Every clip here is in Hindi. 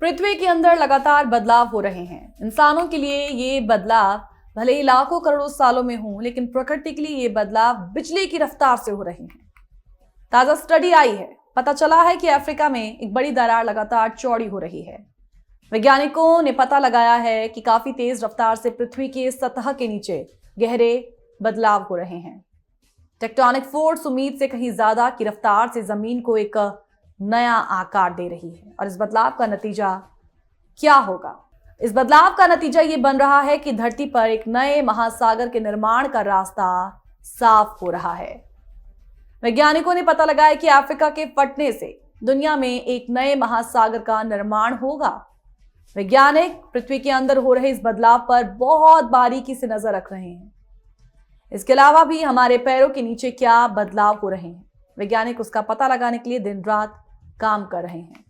पृथ्वी के अंदर लगातार बदलाव हो रहे हैं। इंसानों के लिए ये बदलाव भले ही लाखों करोड़ों सालों में हो, लेकिन प्रकृति के लिए ये बदलाव बिजली की रफ्तार से हो रहे हैं। ताजा स्टडी आई है, पता चला है कि अफ्रीका में एक बड़ी दरार लगातार चौड़ी हो रही है। वैज्ञानिकों ने पता लगाया है कि काफी तेज रफ्तार से पृथ्वी की सतह के नीचे गहरे बदलाव हो रहे हैं। टेक्टोनिक फोर्स उम्मीद से कहीं ज्यादा की रफ्तार से जमीन को एक नया आकार दे रही है। और इस बदलाव का नतीजा क्या होगा? इस बदलाव का नतीजा ये बन रहा है कि धरती पर एक नए महासागर के निर्माण का रास्ता साफ हो रहा है। वैज्ञानिकों ने पता लगाया कि अफ्रीका के फटने से दुनिया में एक नए महासागर का निर्माण होगा। वैज्ञानिक पृथ्वी के अंदर हो रहे इस बदलाव पर बहुत बारीकी से नजर रख रहे हैं। इसके अलावा भी हमारे पैरों के नीचे क्या बदलाव हो रहे हैं, वैज्ञानिक उसका पता लगाने के लिए दिन रात काम कर रहे हैं।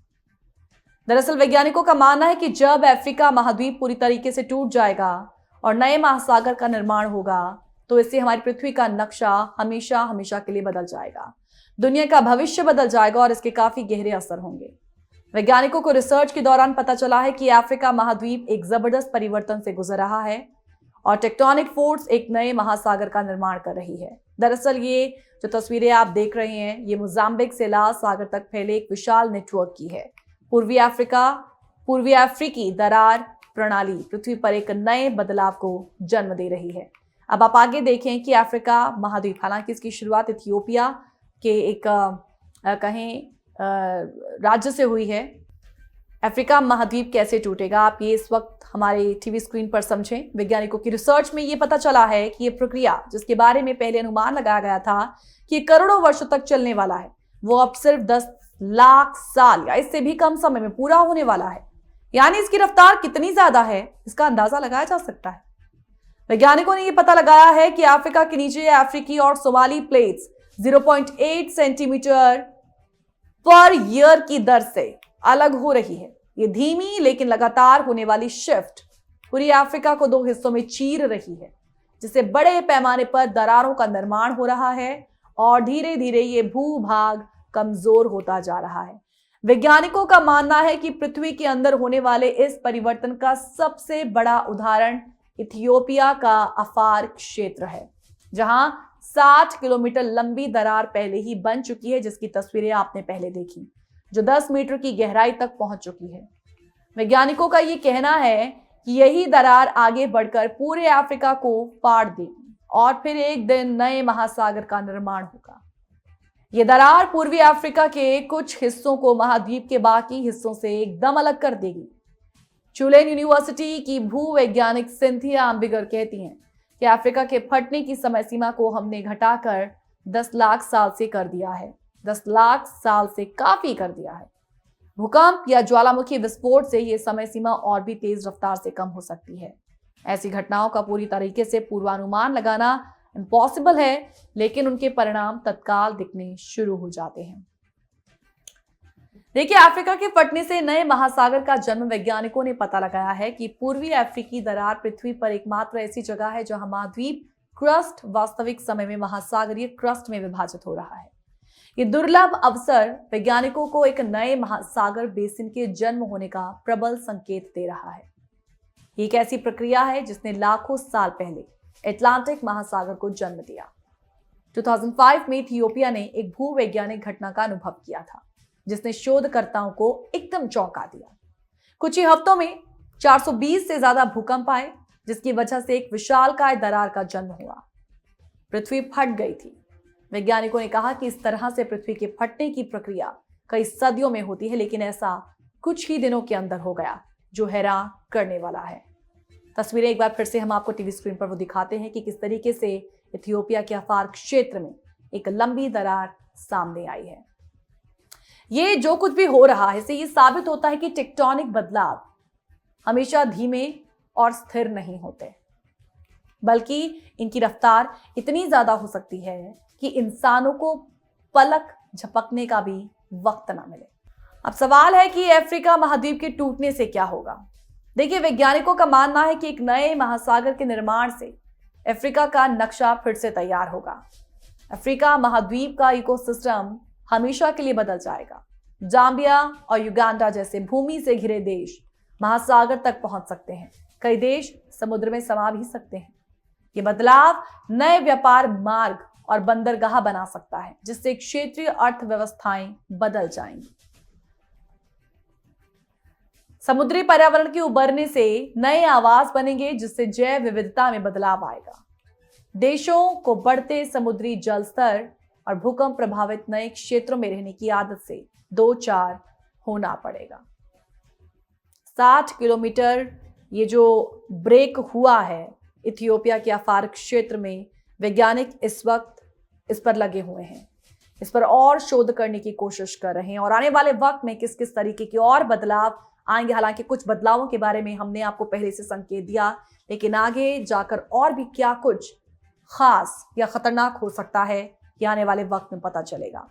दरअसल वैज्ञानिकों का मानना है कि जब अफ्रीका महाद्वीप पूरी तरीके से टूट जाएगा और नए महासागर का निर्माण होगा, तो इससे हमारी पृथ्वी का नक्शा हमेशा हमेशा के लिए बदल जाएगा। दुनिया का भविष्य बदल जाएगा और इसके काफी गहरे असर होंगे। वैज्ञानिकों को रिसर्च के दौरान पता चला है कि अफ्रीका महाद्वीप एक जबरदस्त परिवर्तन से गुजर रहा है और टेक्टोनिक फोर्स एक नए महासागर का निर्माण कर रही है। दरअसल ये जो तस्वीरें आप देख रहे हैं, ये मोजाम्बिक से लाल सागर तक फैले एक विशाल नेटवर्क की है। पूर्वी अफ्रीकी दरार प्रणाली पृथ्वी पर एक नए बदलाव को जन्म दे रही है। अब आप आगे देखें कि अफ्रीका महाद्वीप, हालांकि इसकी शुरुआत इथियोपिया के एक राज्य से हुई है। अफ्रीका महाद्वीप कैसे टूटेगा, आप ये इस वक्त हमारे टीवी स्क्रीन पर समझें। वैज्ञानिकों की रिसर्च में ये पता चला है कि ये प्रक्रिया, जिसके बारे में पहले अनुमान लगाया गया था कि ये करोड़ों वर्षों तक चलने वाला है, वो अब सिर्फ 10 लाख साल या इससे भी कम समय में पूरा होने वाला है। यानी इसकी रफ्तार कितनी ज्यादा है, इसका अंदाजा लगाया जा सकता है। वैज्ञानिकों ने यह पता लगाया है कि अफ्रीका के नीचे अफ्रीकी और Somali plates 0.8 centimetre per year की दर से अलग हो रही है। ये धीमी लेकिन लगातार होने वाली शिफ्ट पूरी अफ्रीका को 2 हिस्सों में चीर रही है, जिससे बड़े पैमाने पर दरारों का निर्माण हो रहा है और धीरे धीरे ये भूभाग कमजोर होता जा रहा है। वैज्ञानिकों का मानना है कि पृथ्वी के अंदर होने वाले इस परिवर्तन का सबसे बड़ा उदाहरण इथियोपिया का अफार क्षेत्र है, जहां 60 किलोमीटर लंबी दरार पहले ही बन चुकी है, जिसकी तस्वीरें आपने पहले देखी, जो 10 मीटर की गहराई तक पहुंच चुकी है। वैज्ञानिकों का यह कहना है कि यही दरार आगे बढ़कर पूरे अफ्रीका को फाड़ देगी और फिर एक दिन नए महासागर का निर्माण होगा। यह दरार पूर्वी अफ्रीका के कुछ हिस्सों को महाद्वीप के बाकी हिस्सों से एकदम अलग कर देगी। चुलेन यूनिवर्सिटी की भूवैज्ञानिक सिंथिया अम्बिगर कहती हैं कि अफ्रीका के फटने की समय सीमा को हमने घटाकर 10 लाख साल से कर दिया है। 10 लाख साल से काफी कर दिया है। भूकंप या ज्वालामुखी विस्फोट से यह समय सीमा और भी तेज रफ्तार से कम हो सकती है। ऐसी घटनाओं का पूरी तरीके से पूर्वानुमान लगाना इम्पॉसिबल है, लेकिन उनके परिणाम तत्काल दिखने शुरू हो जाते हैं। देखिए, अफ्रीका के फटने से नए महासागर का जन्म वैज्ञानिकों ने पता लगाया है कि पूर्वी अफ्रीकी दरार पृथ्वी पर एकमात्र ऐसी जगह है जहां महाद्वीप क्रस्ट वास्तविक समय में महासागरीय क्रस्ट में विभाजित हो रहा है। ये दुर्लभ अवसर वैज्ञानिकों को एक नए महासागर बेसिन के जन्म होने का प्रबल संकेत दे रहा है। ये एक ऐसी प्रक्रिया है जिसने लाखों साल पहले अटलांटिक महासागर को जन्म दिया। 2005 में इथियोपिया ने एक भूवैज्ञानिक घटना का अनुभव किया था, जिसने शोधकर्ताओं को एकदम चौंका दिया। कुछ ही हफ्तों में 420 से ज्यादा भूकंप आए, जिसकी वजह से एक विशालकाय दरार का जन्म हुआ। पृथ्वी फट गई थी। वैज्ञानिकों ने कहा कि इस तरह से पृथ्वी के फटने की प्रक्रिया कई सदियों में होती है, लेकिन ऐसा कुछ ही दिनों के अंदर हो गया, जो हैरान करने वाला है। तस्वीरें एक बार फिर से हम आपको टीवी स्क्रीन पर वो दिखाते हैं कि किस तरीके से इथियोपिया के अफार क्षेत्र में एक लंबी दरार सामने आई है। ये जो कुछ भी हो रहा है, इससे ये साबित होता है कि टेक्टोनिक बदलाव हमेशा धीमे और स्थिर नहीं होते, बल्कि इनकी रफ्तार इतनी ज्यादा हो सकती है कि इंसानों को पलक झपकने का भी वक्त ना मिले। अब सवाल है कि अफ्रीका महाद्वीप के टूटने से क्या होगा। देखिए, वैज्ञानिकों का मानना है कि एक नए महासागर के निर्माण से अफ्रीका का नक्शा फिर से तैयार होगा। अफ्रीका महाद्वीप का इकोसिस्टम हमेशा के लिए बदल जाएगा। जाम्बिया और युगांडा जैसे भूमि से घिरे देश महासागर तक पहुंच सकते हैं। कई देश समुद्र में समा भी सकते हैं। ये बदलाव नए व्यापार मार्ग और बंदरगाह बना सकता है, जिससे क्षेत्रीय अर्थव्यवस्थाएं बदल जाएंगी। समुद्री पर्यावरण के उभरने से नए आवास बनेंगे, जिससे जैव विविधता में बदलाव आएगा। देशों को बढ़ते समुद्री जल स्तर और भूकंप प्रभावित नए क्षेत्रों में रहने की आदत से दो चार होना पड़ेगा। 60 किलोमीटर ये जो ब्रेक हुआ है इथियोपिया के अफार क्षेत्र में, वैज्ञानिक इस वक्त इस पर लगे हुए हैं, इस पर और शोध करने की कोशिश कर रहे हैं और आने वाले वक्त में किस किस तरीके के और बदलाव आएंगे। हालांकि कुछ बदलावों के बारे में हमने आपको पहले से संकेत दिया, लेकिन आगे जाकर और भी क्या कुछ खास या खतरनाक हो सकता है, ये आने वाले वक्त में पता चलेगा।